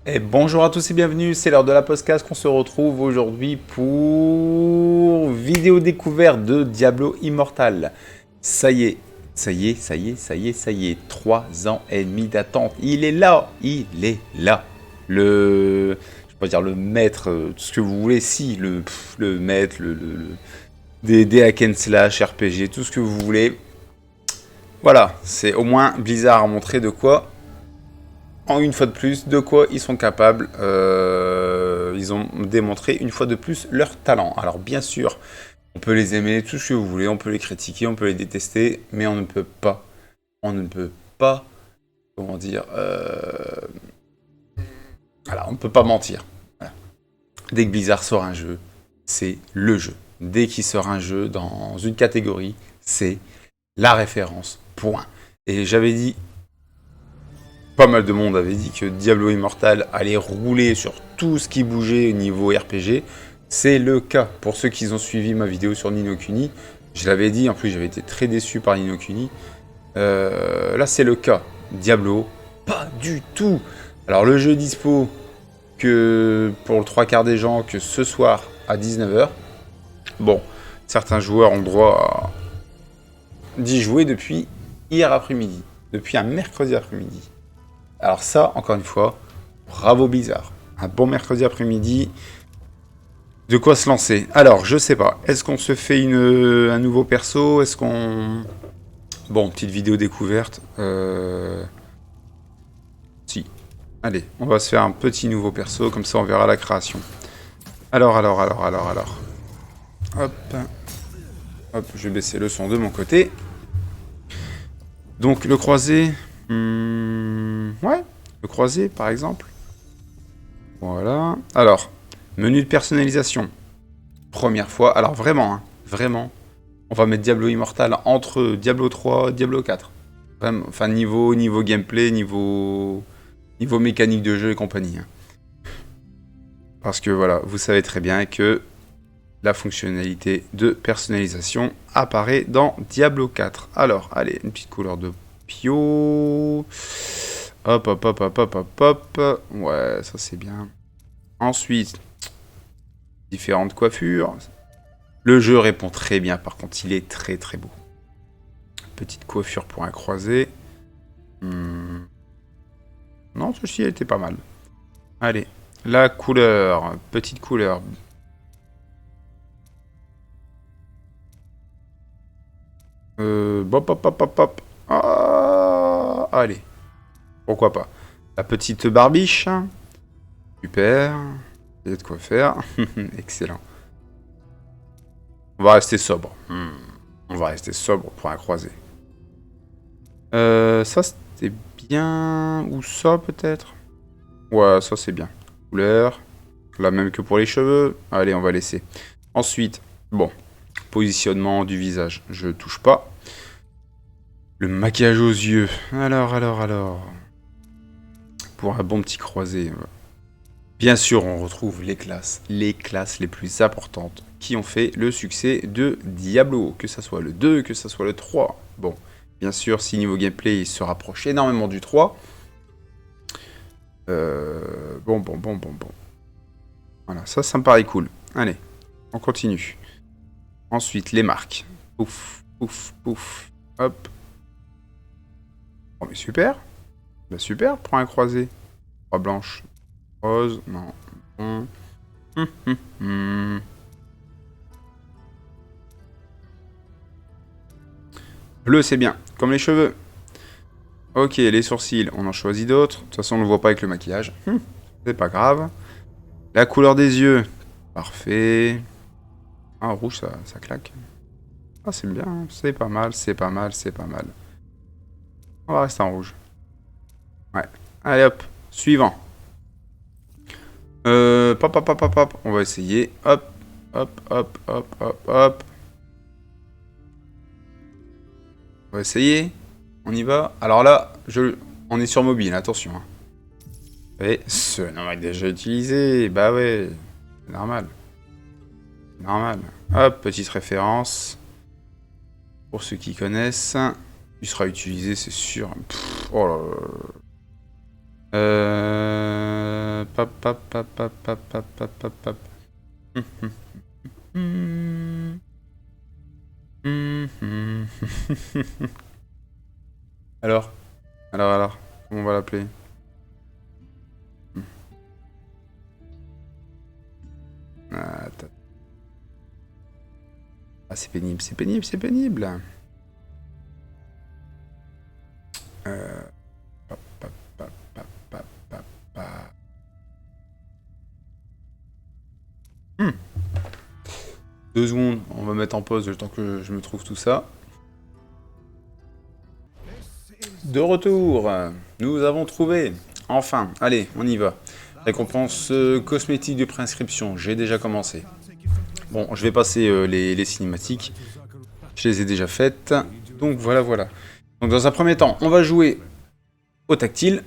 Et bonjour à tous et bienvenue, c'est l'heure de la podcast qu'on se retrouve aujourd'hui pour vidéo découverte de Diablo Immortal. Ça y est, ça y est, ça y est, ça y est, ça y est, 3 ans et demi d'attente, il est là, il est là. Je peux pas dire le maître, tout ce que vous voulez, si, le maître, des hack and slash, RPG, tout ce que vous voulez. Voilà, c'est au moins Blizzard a montré de quoi en une fois de plus, de quoi ils sont capables. Ils ont démontré une fois de plus leur talent. Alors bien sûr, on peut les aimer, tout ce que vous voulez, on peut les critiquer, on peut les détester, mais on ne peut pas, comment dire, voilà, on ne peut pas mentir. Voilà. Dès que Blizzard sort un jeu, c'est le jeu. Dès qu'il sort un jeu dans une catégorie, c'est la référence, point. Et j'avais dit, pas mal de monde avait dit que Diablo Immortal allait rouler sur tout ce qui bougeait au niveau RPG. C'est le cas. Pour ceux qui ont suivi ma vidéo sur Ni no Kuni, je l'avais dit, en plus j'avais été très déçu par Ni no Kuni. Là c'est le cas. Diablo, pas du tout. Alors le jeu dispo que pour le trois quarts des gens que ce soir à 19h. Bon, certains joueurs ont le droit d'y jouer depuis hier après-midi, depuis un mercredi après-midi. Alors ça, encore une fois, bravo Blizzard. Un bon mercredi après-midi. De quoi se lancer. Alors, je sais pas. Est-ce qu'on se fait un nouveau perso? Est-ce qu'on... Bon, petite vidéo découverte. Si. Allez, on va se faire un petit nouveau perso, comme ça on verra la création. Alors. Hop. Hop, je vais baisser le son de mon côté. Donc, le croisé... ouais, le croisé, par exemple. Voilà. Alors, menu de personnalisation. Première fois. Alors vraiment, hein, vraiment. On va mettre Diablo Immortal entre Diablo 3 Diablo 4. Vraiment, enfin, niveau gameplay, niveau mécanique de jeu et compagnie. Hein. Parce que voilà, vous savez très bien que la fonctionnalité de personnalisation apparaît dans Diablo 4. Alors, allez, une petite couleur de Pio. Hop. Ouais, ça c'est bien. Ensuite, différentes coiffures. Le jeu répond très bien, par contre, il est très très beau. Petite coiffure pour un croisé. Non, ceci était pas mal. Allez, la couleur, petite couleur. Hop. Ah, allez, pourquoi pas. La petite barbiche. Super. Il y a de quoi faire. Excellent. On va rester sobre. On va rester sobre pour un croisé. Ça c'était bien. Ou ça peut-être. Ouais, ça c'est bien. Couleur. La même que pour les cheveux. Allez, on va laisser. Ensuite, bon. Positionnement du visage. Je touche pas. Le maquillage aux yeux. Alors. Pour un bon petit croisé. Bien sûr, on retrouve les classes les plus importantes qui ont fait le succès de Diablo. Que ça soit le 2, que ça soit le 3. Bon, bien sûr, si niveau gameplay, il se rapproche énormément du 3. Bon. Voilà, ça me paraît cool. Allez, on continue. Ensuite, les marques. Pouf. Hop. Oh, mais super. Bah super, prends un croisé. 3 blanches. Rose, non. Bleu, c'est bien. Comme les cheveux. Ok, les sourcils, on en choisit d'autres. De toute façon, on ne le voit pas avec le maquillage. C'est pas grave. La couleur des yeux. Parfait. Ah, rouge, ça claque. Ah, c'est bien. C'est pas mal. On va rester en rouge. Ouais. Allez, hop. Suivant. Hop. On va essayer. Hop. On va essayer. On y va. Alors là, on est sur mobile, attention. Hein. Et ce nom est déjà utilisé. Bah ouais. C'est normal. Hop, petite référence. Pour ceux qui connaissent. Il sera utilisé, c'est sûr. Oh là là. hop, hop, hop, hop, hop, hop, hop, hop, hop. Alors, comment on va l'appeler? Attends. Ah, c'est pénible, c'est pénible, c'est pénible. Hop, hop, hop, hop, hop, hop, hop. Hmm. 2 secondes, on va mettre en pause le temps que je me trouve tout ça. De retour, nous avons trouvé. Enfin, allez, on y va. Récompense cosmétique de préinscription, j'ai déjà commencé. Bon, je vais passer les cinématiques. Je les ai déjà faites. Donc voilà, voilà. Donc dans un premier temps, on va jouer au tactile.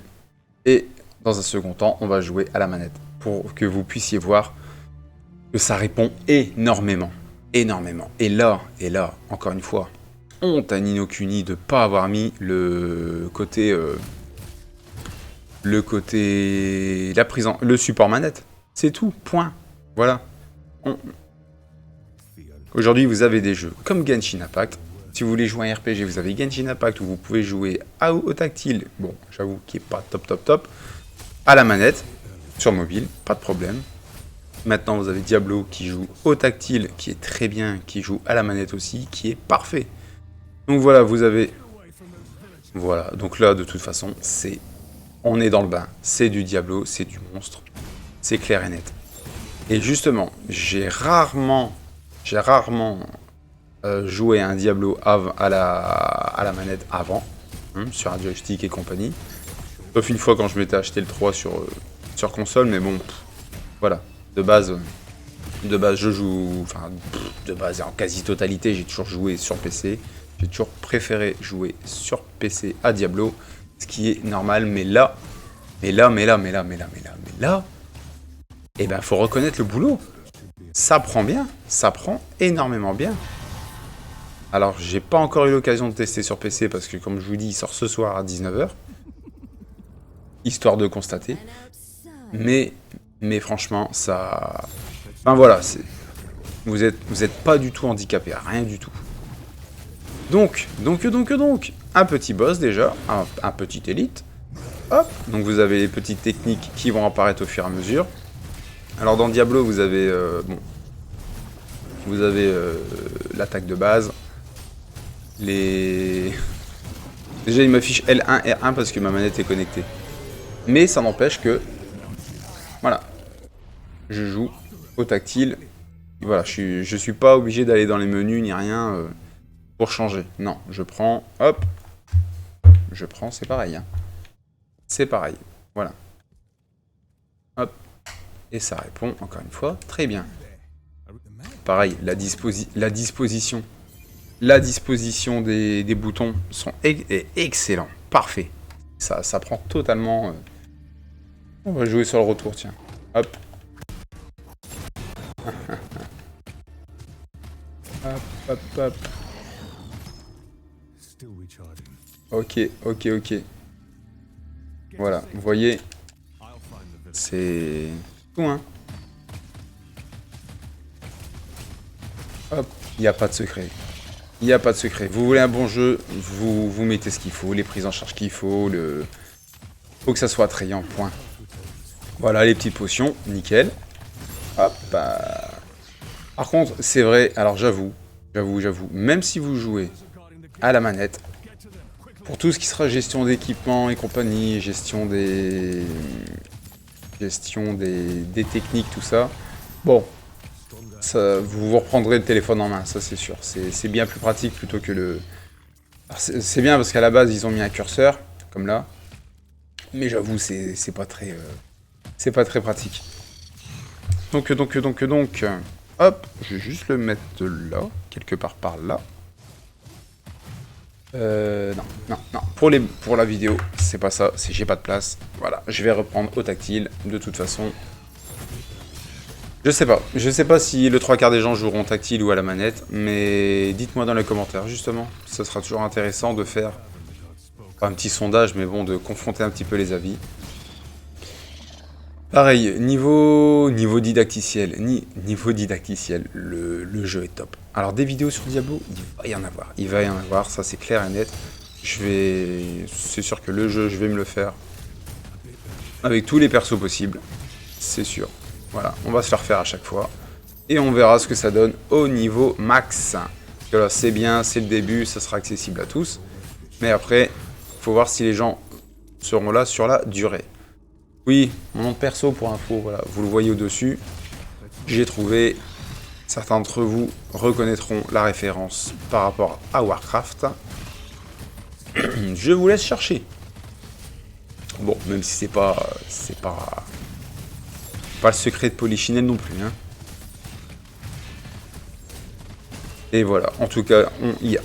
Et dans un second temps, on va jouer à la manette. Pour que vous puissiez voir que ça répond énormément. Énormément. Et là, encore une fois, honte à Ni no Kuni de ne pas avoir mis le côté... le support manette. C'est tout, point. Voilà. Aujourd'hui, vous avez des jeux comme Genshin Impact. Si vous voulez jouer à un RPG, vous avez Genshin Impact où vous pouvez jouer au tactile. Bon, j'avoue qu'il n'est pas top. À la manette, sur mobile, pas de problème. Maintenant, vous avez Diablo qui joue au tactile, qui est très bien, qui joue à la manette aussi, qui est parfait. Donc voilà, vous avez... Voilà, donc là, de toute façon, c'est... On est dans le bain. C'est du Diablo, c'est du monstre. C'est clair et net. Et justement, j'ai rarement joué à un Diablo à la manette avant, sur un joystick et compagnie. Sauf une fois quand je m'étais acheté le 3 sur console, mais bon, voilà. De base, je joue... Enfin, de base, en quasi-totalité, j'ai toujours joué sur PC. J'ai toujours préféré jouer sur PC à Diablo, ce qui est normal, mais là, eh ben, faut reconnaître le boulot. Ça prend bien, ça prend énormément bien. Alors, j'ai pas encore eu l'occasion de tester sur PC, parce que, comme je vous dis, il sort ce soir à 19 h, histoire de constater. Mais franchement, ça... Enfin, voilà, vous êtes pas du tout handicapé, rien du tout. Donc, un petit boss déjà, un petit élite. Hop, donc vous avez les petites techniques qui vont apparaître au fur et à mesure. Alors dans Diablo, vous avez l'attaque de base. Déjà, il m'affiche L1, R1 parce que ma manette est connectée. Mais ça n'empêche que, voilà, je joue au tactile. Voilà, je suis pas obligé d'aller dans les menus ni rien. Pour changer. Non, je prends, hop, c'est pareil. Hein. C'est pareil, voilà. Hop, et ça répond, encore une fois, très bien. Pareil, la disposition des boutons est excellent, parfait. Ça prend totalement... On va jouer sur le retour, tiens. Hop. Hop. Ok. Voilà, vous voyez, c'est tout, hein. Hop, il n'y a pas de secret. Vous voulez un bon jeu, vous mettez ce qu'il faut, les prises en charge qu'il faut, faut que ça soit attrayant, point. Voilà, les petites potions, nickel. Hop. Par contre, c'est vrai, alors j'avoue, même si vous jouez à la manette, pour tout ce qui sera gestion d'équipement et compagnie, gestion des techniques, tout ça, bon, vous reprendrez le téléphone en main, ça c'est sûr. C'est bien plus pratique plutôt que le... C'est bien parce qu'à la base, ils ont mis un curseur, comme là, mais j'avoue, c'est pas très pratique. Donc, hop, je vais juste le mettre là, quelque part par là. Non. Pour la vidéo, c'est pas ça, j'ai pas de place. Voilà, je vais reprendre au tactile, de toute façon. Je sais pas si le 3/4 des gens joueront tactile ou à la manette, mais dites-moi dans les commentaires, justement. Ça sera toujours intéressant de faire un petit sondage, mais bon, de confronter un petit peu les avis. Pareil, niveau didacticiel, niveau didacticiel, le jeu est top. Alors des vidéos sur Diablo, il va y en avoir, ça c'est clair et net. C'est sûr que le jeu, je vais me le faire avec tous les persos possibles, c'est sûr. Voilà, on va se le refaire à chaque fois. Et on verra ce que ça donne au niveau max. Parce que là, c'est bien, c'est le début, ça sera accessible à tous. Mais après, faut voir si les gens seront là sur la durée. Oui, mon nom de perso pour info, voilà, vous le voyez au-dessus. J'ai trouvé, certains d'entre vous reconnaîtront la référence par rapport à Warcraft. Je vous laisse chercher. Bon, même si c'est pas le secret de Polichinelle non plus, hein. Et voilà, en tout cas, il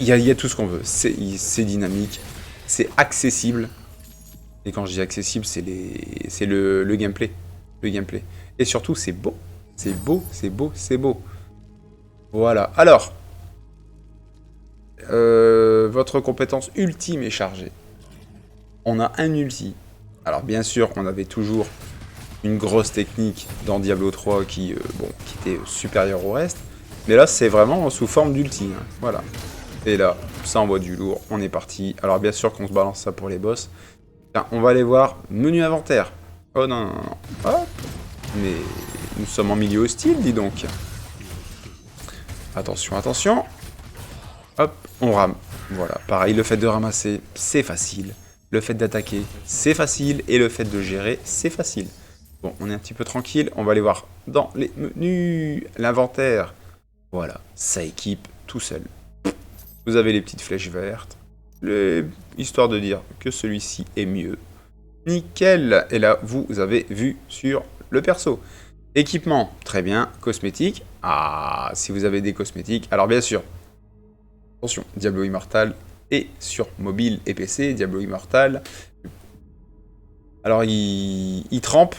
y a tout ce qu'on veut. C'est dynamique, c'est accessible. Et quand je dis accessible, c'est le gameplay. Le gameplay. Et surtout, c'est beau. C'est beau, c'est beau, c'est beau. Voilà. Alors, votre compétence ultime est chargée. On a un ulti. Alors, bien sûr, on avait toujours une grosse technique dans Diablo 3 qui était supérieure au reste. Mais là, c'est vraiment sous forme d'ulti. Hein. Voilà. Et là, ça envoie du lourd. On est parti. Alors, bien sûr qu'on se balance ça pour les boss. Tiens, on va aller voir menu inventaire. Oh non, non, non. Hop. Mais nous sommes en milieu hostile, dis donc. Attention, attention. Hop, on rame. Voilà, pareil, le fait de ramasser, c'est facile. Le fait d'attaquer, c'est facile. Et le fait de gérer, c'est facile. Bon, on est un petit peu tranquille. On va aller voir dans les menus. L'inventaire. Voilà, ça équipe tout seul. Vous avez les petites flèches vertes. Histoire de dire que celui-ci est mieux. Nickel. Et là, vous avez vu sur le perso. Équipement, très bien. Cosmétiques. Ah, si vous avez des cosmétiques. Alors bien sûr, attention, Diablo Immortal est sur mobile et PC. Diablo Immortal. Alors, il trempe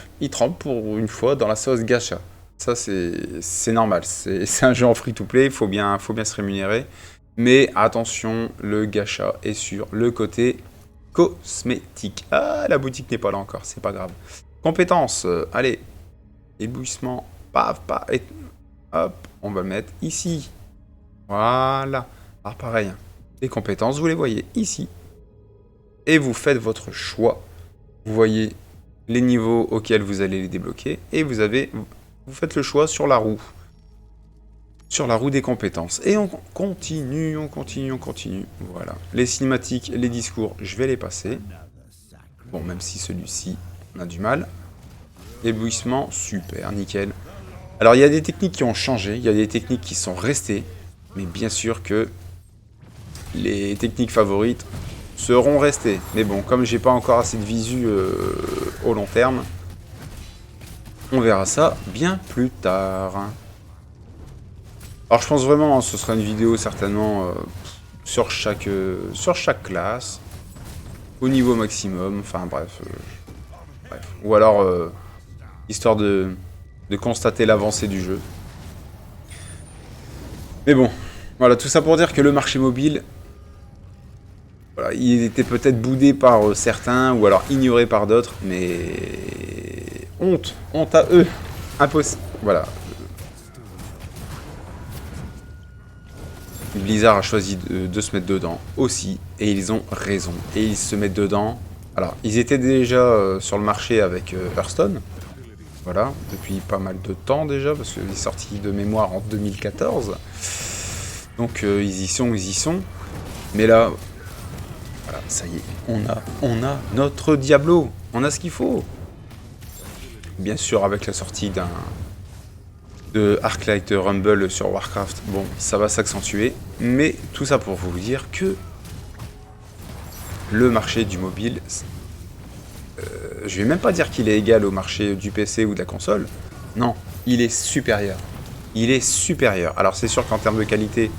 pour une fois dans la sauce gacha. Ça, c'est normal. C'est un jeu en free-to-play. Il faut bien se rémunérer. Mais attention, le gacha est sur le côté cosmétique. Ah, la boutique n'est pas là encore, c'est pas grave. Compétences, allez. Éblouissement, paf, paf, et hop, on va le mettre ici. Voilà. Alors pareil, les compétences, vous les voyez ici. Et vous faites votre choix. Vous voyez les niveaux auxquels vous allez les débloquer. Et vous faites le choix sur la roue. Sur la roue des compétences. Et on continue. Voilà. Les cinématiques, les discours, je vais les passer. Bon, même si celui-ci, on a du mal. Éblouissement, super, nickel. Alors, il y a des techniques qui ont changé, il y a des techniques qui sont restées. Mais bien sûr que les techniques favorites seront restées. Mais bon, comme j'ai pas encore assez de visu au long terme, on verra ça bien plus tard. Alors je pense vraiment, ce sera une vidéo certainement sur chaque classe, au niveau maximum, enfin bref. Ou alors, histoire de constater l'avancée du jeu. Mais bon, voilà, tout ça pour dire que le marché mobile, voilà, il était peut-être boudé par certains, ou alors ignoré par d'autres, mais honte à eux, impossible, voilà. Blizzard a choisi de se mettre dedans aussi, et ils ont raison. Et ils se mettent dedans. Alors, ils étaient déjà sur le marché avec Hearthstone, voilà, depuis pas mal de temps déjà, parce qu'il est sorti de mémoire en 2014. Donc ils y sont. Mais là, voilà, ça y est, on a notre Diablo, on a ce qu'il faut. Bien sûr, avec la sortie de Arclight Rumble sur Warcraft, bon, ça va s'accentuer, mais tout ça pour vous dire que le marché du mobile, je vais même pas dire qu'il est égal au marché du PC ou de la console, non, il est supérieur. Il est supérieur. Alors c'est sûr qu'en termes de qualité,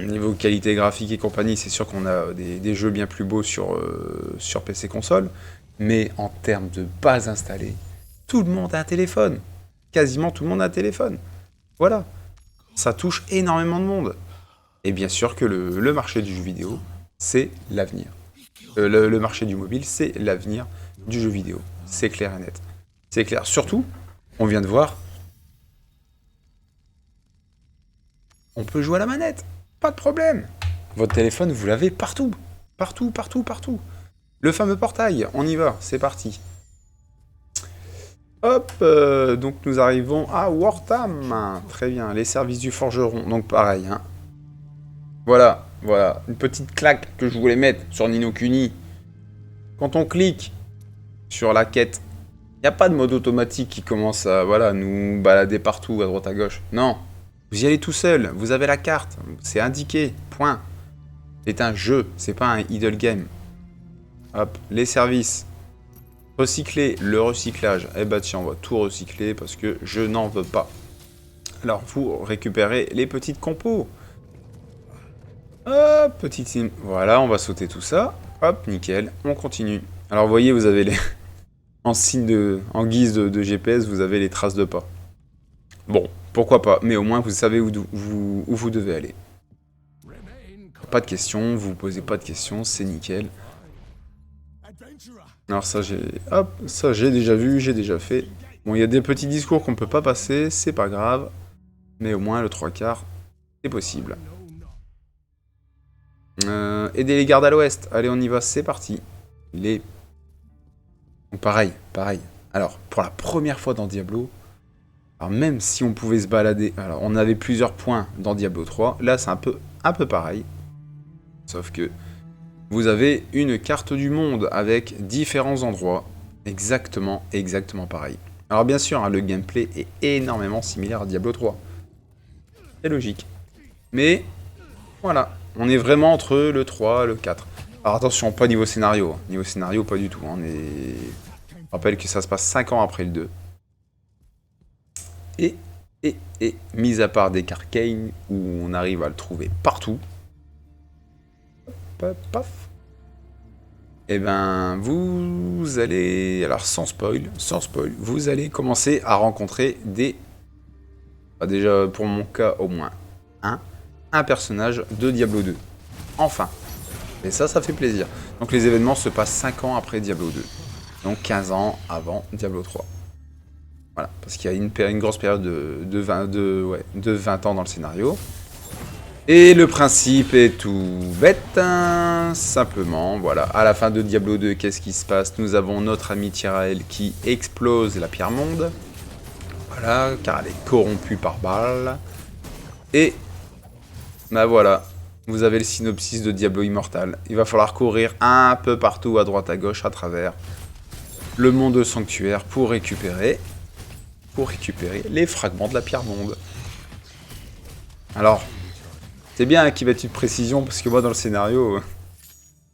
niveau qualité graphique et compagnie, c'est sûr qu'on a des jeux bien plus beaux sur PC console, mais en termes de base installée, tout le monde a un téléphone. Quasiment tout le monde a un téléphone. Voilà. Ça touche énormément de monde. Et bien sûr que le marché du jeu vidéo, c'est l'avenir. Le marché du mobile, c'est l'avenir. du jeu vidéo. C'est clair et net. C'est clair. Surtout, on vient de voir, on peut jouer à la manette. Pas de problème. Votre téléphone, vous l'avez partout. Partout, partout, partout. Le fameux portail, on y va, c'est parti. Hop, donc nous arrivons à Wortham. Très bien, les services du forgeron. Donc pareil, hein. Voilà, voilà, une petite claque que je voulais mettre sur Ni no Kuni. Quand on clique sur la quête, il n'y a pas de mode automatique qui commence à voilà, nous balader partout, à droite à gauche. Non, vous y allez tout seul, vous avez la carte, c'est indiqué, point. C'est un jeu, c'est pas un idle game. Hop, les services. Recycler, le recyclage. Eh ben tiens, on va tout recycler parce que je n'en veux pas. Alors, vous récupérez les petites compos. Hop, petite sim. Voilà, on va sauter tout ça. Hop, nickel, on continue. Alors, vous voyez, vous avez les... en guise de GPS, vous avez les traces de pas. Bon, pourquoi pas, mais au moins, vous savez où vous devez aller. Pas de questions, vous posez pas de questions, c'est nickel. Alors ça j'ai déjà vu, j'ai déjà fait. Bon, il y a des petits discours qu'on peut pas passer, c'est pas grave. Mais au moins le 3/4, c'est possible. Aider les gardes à l'ouest. Allez, on y va, c'est parti. Donc, pareil. Alors, pour la première fois dans Diablo, alors même si on pouvait se balader... Alors, on avait plusieurs points dans Diablo 3. Là, c'est un peu pareil. Sauf que... vous avez une carte du monde avec différents endroits, exactement pareil. Alors bien sûr, hein, le gameplay est énormément similaire à Diablo 3. C'est logique. Mais, voilà, on est vraiment entre le 3 et le 4. Alors attention, pas niveau scénario. Niveau scénario, pas du tout. Hein, je rappelle que ça se passe 5 ans après le 2. Et, mis à part des Arcane, où on arrive à le trouver partout, paf. Et ben, vous allez... Alors, sans spoil, vous allez commencer à rencontrer des... déjà, pour mon cas, au moins un personnage de Diablo 2. Enfin. Et ça fait plaisir. Donc, les événements se passent 5 ans après Diablo 2. Donc, 15 ans avant Diablo 3. Voilà. Parce qu'il y a une grosse période de 20 ans dans le scénario. Et le principe est tout bête, hein, simplement, voilà, à la fin de Diablo 2, qu'est-ce qui se passe? Nous avons notre ami Tyrael qui explose la pierre monde, voilà, car elle est corrompue par Baal, et, bah voilà, vous avez le synopsis de Diablo Immortal. Il va falloir courir un peu partout, à droite, à gauche, à travers le monde sanctuaire pour récupérer les fragments de la pierre monde. Alors... c'est bien qu'il y ait une précision, parce que moi, dans le scénario,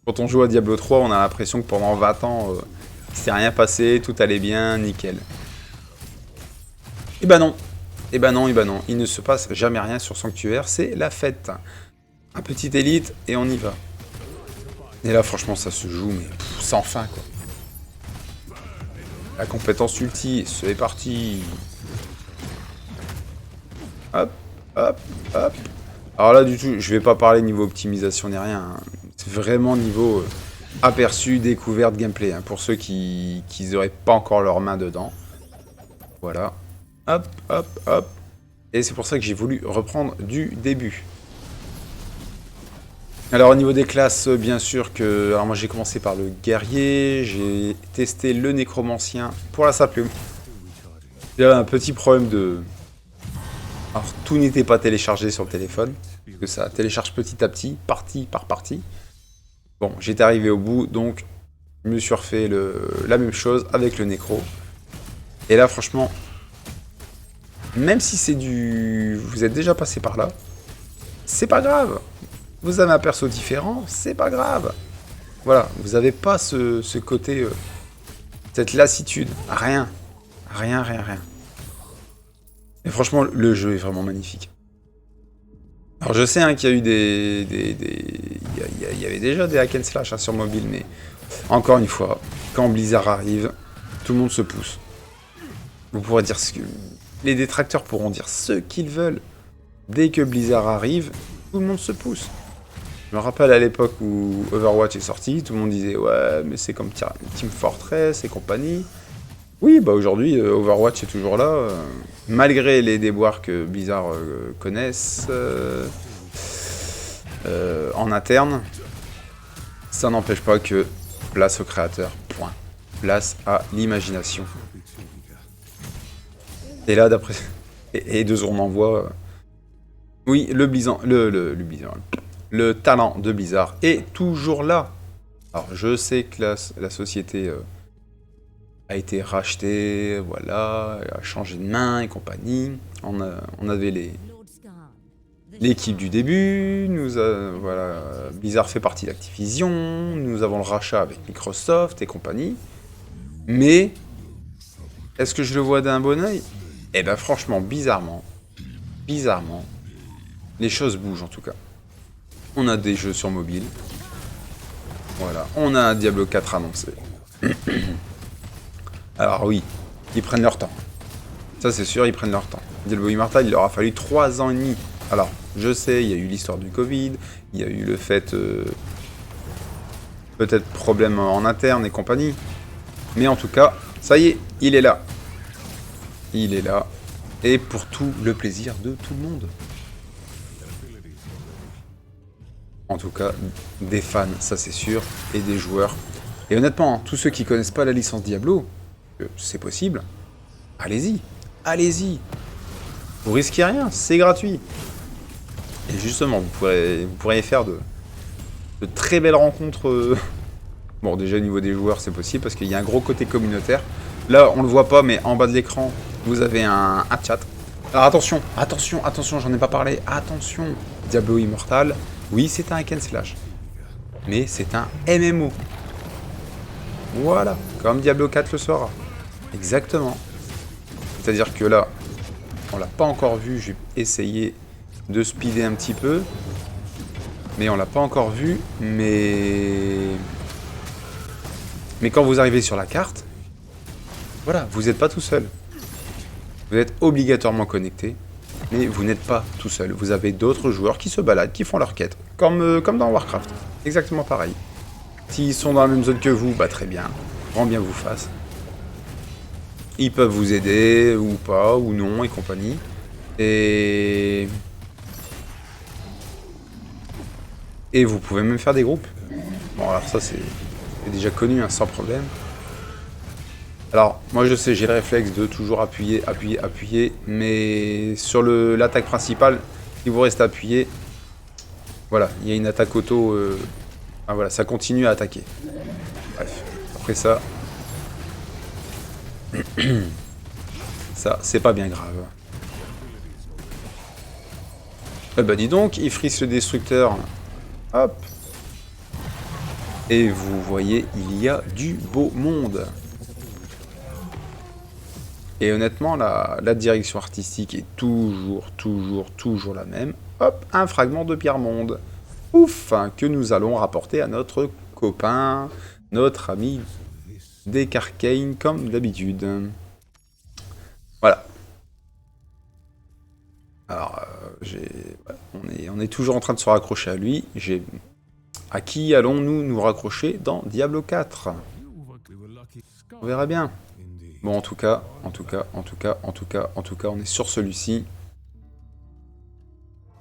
quand on joue à Diablo 3, on a l'impression que pendant 20 ans, il s'est rien passé, tout allait bien, nickel. Et bah non. Il ne se passe jamais rien sur Sanctuaire, c'est la fête. Un petit élite, et on y va. Et là, franchement, ça se joue, mais sans fin, quoi. La compétence ulti, c'est parti. Hop. Alors là, du tout, je vais pas parler niveau optimisation ni rien. Hein. C'est vraiment niveau aperçu, découverte, gameplay. Hein, pour ceux qui n'auraient pas encore leurs mains dedans. Voilà. Hop. Et c'est pour ça que j'ai voulu reprendre du début. Alors au niveau des classes, bien sûr que... alors moi j'ai commencé par le guerrier. J'ai testé le nécromancien pour la simple... il y a un petit problème de... alors, tout n'était pas téléchargé sur le téléphone, parce que ça télécharge petit à petit, partie par partie. Bon, j'étais arrivé au bout, donc je me suis refait la même chose avec le nécro. Et là, franchement, même si c'est du... vous êtes déjà passé par là, c'est pas grave. Vous avez un perso différent, c'est pas grave. Voilà, vous avez pas ce côté... cette lassitude. Rien. Et franchement, le jeu est vraiment magnifique. Alors je sais hein, qu'il y a eu il y avait déjà des hack and slash hein, sur mobile, mais encore une fois, quand Blizzard arrive, tout le monde se pousse. Vous pourrez dire ce que... les détracteurs pourront dire ce qu'ils veulent. Dès que Blizzard arrive, tout le monde se pousse. Je me rappelle à l'époque où Overwatch est sorti, tout le monde disait ouais mais c'est comme Team Fortress et compagnie. Oui bah aujourd'hui Overwatch est toujours là, malgré les déboires que Blizzard connaissent en interne, ça n'empêche pas que place au créateur, point. Place à l'imagination. Et là d'après... Et de ce qu'on en voit... Oui, le Blizzard... Le talent de Blizzard est toujours là. Alors, je sais que la société a été rachetée, voilà, a changé de main et compagnie. On avait l'équipe du début, voilà, Blizzard fait partie d'Activision, nous avons le rachat avec Microsoft et compagnie. Mais, est-ce que je le vois d'un bon oeil? Eh ben franchement, bizarrement, les choses bougent en tout cas. On a des jeux sur mobile. Voilà, on a un Diablo 4 annoncé. Alors oui, ils prennent leur temps. Ça c'est sûr, ils prennent leur temps. Diablo Immortal, il leur a fallu 3 ans et demi. Alors, je sais, il y a eu l'histoire du Covid, il y a eu le fait... peut-être problème en interne et compagnie. Mais en tout cas, ça y est, il est là. Il est là. Et pour tout le plaisir de tout le monde. En tout cas, des fans, ça c'est sûr, et des joueurs. Et honnêtement, hein, tous ceux qui connaissent pas la licence Diablo, c'est possible, allez-y, allez-y. Vous risquez rien, c'est gratuit. Et justement, vous pourriez faire de très belles rencontres. Bon, déjà au niveau des joueurs, c'est possible, parce qu'il y a un gros côté communautaire. Là, on le voit pas, mais en bas de l'écran, vous avez un chat. Alors attention, j'en ai pas parlé, attention. Diablo Immortal, oui, c'est un hack and slash. Mais c'est un MMO. Voilà, comme Diablo 4 le sera. Exactement. C'est-à-dire que là, on l'a pas encore vu, j'ai essayé de speeder un petit peu. Mais on l'a pas encore vu, mais quand vous arrivez sur la carte, voilà, vous n'êtes pas tout seul. Vous êtes obligatoirement connecté, mais vous n'êtes pas tout seul. Vous avez d'autres joueurs qui se baladent, qui font leur quête, comme dans Warcraft. Exactement pareil. S'ils sont dans la même zone que vous, bah très bien, grand bien vous fasse. Ils peuvent vous aider, ou pas, ou non, et compagnie. Et vous pouvez même faire des groupes. Bon, alors ça, c'est déjà connu, hein, sans problème. Alors, moi je sais, j'ai le réflexe de toujours appuyer, mais sur l'attaque principale, si vous restez appuyé, voilà, il y a une attaque auto, ah voilà, ça continue à attaquer. Bref, après ça, ça, c'est pas bien grave. Eh bah dis donc, il frise le destructeur, hop. Et vous voyez, il y a du beau monde. Et honnêtement, la direction artistique est toujours la même. Hop, un fragment de Pierre-Monde. Ouf, hein, que nous allons rapporter à notre copain, notre ami Deck Arcane, comme d'habitude. Voilà. Alors, on est toujours en train de se raccrocher à lui. À qui allons-nous nous raccrocher dans Diablo 4? On verra bien. Bon, en tout cas, on est sur celui-ci.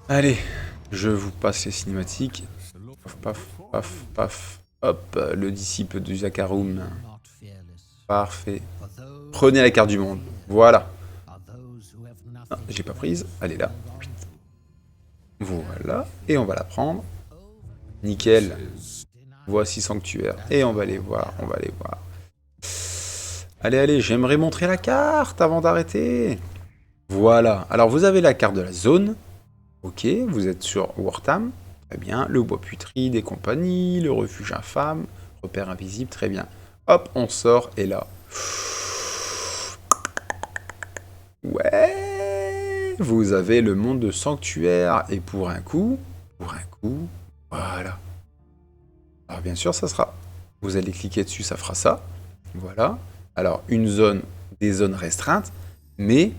Allez, je vous passe les cinématiques. Paf, paf, paf, paf. Hop, le disciple du Zakarum. Parfait. Prenez la carte du monde. Voilà. Ah, j'ai pas prise. Elle est là. Voilà. Et on va la prendre. Nickel. Voici Sanctuaire. Et on va aller voir. Allez, j'aimerais montrer la carte avant d'arrêter. Voilà. Alors, vous avez la carte de la zone. Ok, vous êtes sur Wortham. Très bien. Le bois putride et compagnie. Le refuge infâme. Repère invisible. Très bien. Hop, on sort. Et là... Ouais, vous avez le monde de Sanctuaire. Et pour un coup... Voilà. Alors, bien sûr, ça sera... Vous allez cliquer dessus, ça fera ça. Voilà. Alors, des zones restreintes, mais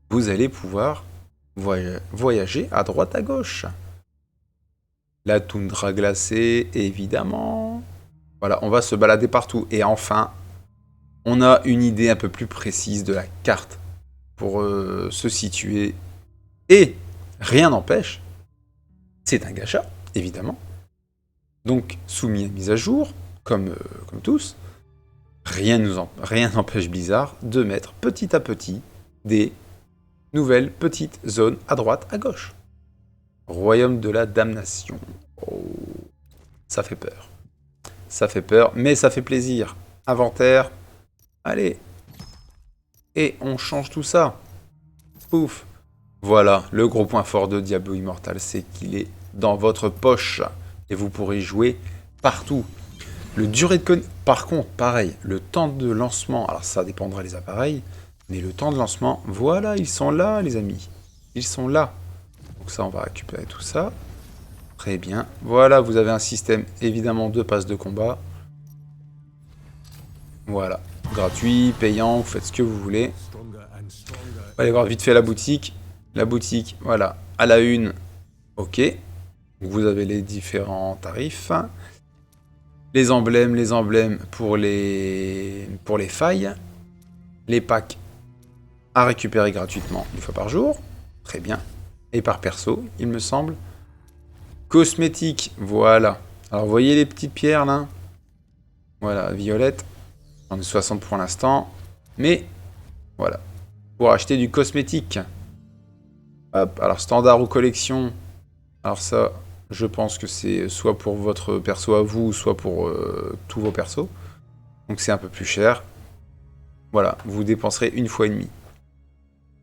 vous allez pouvoir voyager à droite, à gauche. La toundra glacée, évidemment. Voilà, on va se balader partout. Et enfin, on a une idée un peu plus précise de la carte pour se situer. Et rien n'empêche, c'est un gacha, évidemment. Donc, soumis à mise à jour, comme tous. Rien n'empêche Blizzard de mettre petit à petit des nouvelles petites zones à droite, à gauche. Royaume de la damnation. Oh, ça fait peur. Ça fait peur, mais ça fait plaisir. Inventaire. Allez. Et on change tout ça. Pouf. Voilà, le gros point fort de Diablo Immortal, c'est qu'il est dans votre poche. Et vous pourrez jouer partout. Le durée de par contre, pareil, le temps de lancement, alors ça dépendra des appareils, mais le temps de lancement, voilà, ils sont là, les amis. Ils sont là. Donc ça, on va récupérer tout ça. Très bien. Voilà, vous avez un système, évidemment, de passes de combat. Voilà. Gratuit, payant, vous faites ce que vous voulez. On va aller voir vite fait la boutique. La boutique, voilà, à la une. Ok. Vous avez les différents tarifs. Les emblèmes pour les failles. Les packs à récupérer gratuitement une fois par jour. Très bien. Et par perso, il me semble. Cosmétiques, voilà. Alors, vous voyez les petites pierres, là? Voilà, violette. J'en ai 60 pour l'instant. Mais, voilà. Pour acheter du cosmétique. Hop, alors standard ou collection. Alors ça, je pense que c'est soit pour votre perso à vous, soit pour tous vos persos. Donc c'est un peu plus cher. Voilà, vous dépenserez une fois et demie.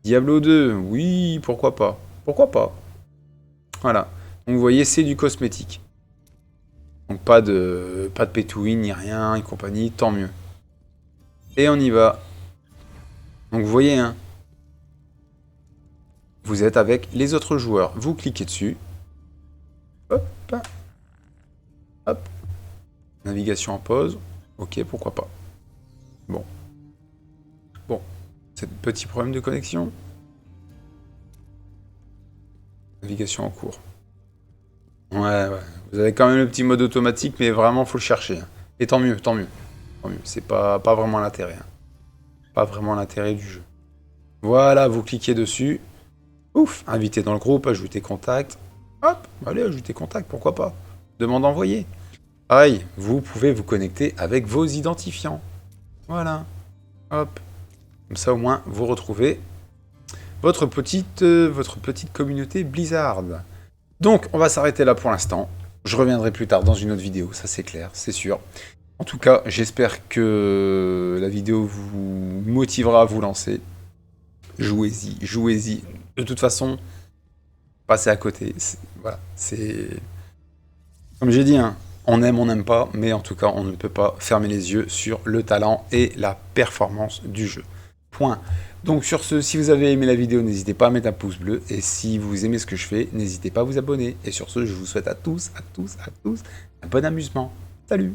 Diablo 2, oui, pourquoi pas. Pourquoi pas. Voilà. Donc vous voyez, c'est du cosmétique. Donc pas de pay to win, ni rien, et compagnie, tant mieux. Et on y va. Donc vous voyez, hein. Vous êtes avec les autres joueurs. Vous cliquez dessus. Hop. Hop. Navigation en pause. Ok, pourquoi pas. Bon. Bon. C'est un petit problème de connexion. Navigation en cours. Ouais. Vous avez quand même le petit mode automatique, mais vraiment, faut le chercher. Et tant mieux, tant mieux. Tant mieux. C'est pas vraiment l'intérêt. Hein. Pas vraiment l'intérêt du jeu. Voilà, vous cliquez dessus. Ouf, invité dans le groupe, ajouter contact. Hop, allez, ajouter contact, pourquoi pas. Demande envoyée. Pareil, vous pouvez vous connecter avec vos identifiants. Voilà. Hop. Comme ça, au moins, vous retrouvez votre petite communauté Blizzard. Donc, on va s'arrêter là pour l'instant. Je reviendrai plus tard dans une autre vidéo, ça c'est clair, c'est sûr. En tout cas, j'espère que la vidéo vous motivera à vous lancer. Jouez-y, jouez-y. De toute façon, passez à côté. Voilà, c'est... Comme j'ai dit, hein, on aime, on n'aime pas, mais en tout cas, on ne peut pas fermer les yeux sur le talent et la performance du jeu. Point. Donc sur ce, si vous avez aimé la vidéo, n'hésitez pas à mettre un pouce bleu. Et si vous aimez ce que je fais, n'hésitez pas à vous abonner. Et sur ce, je vous souhaite à tous un bon amusement. Salut!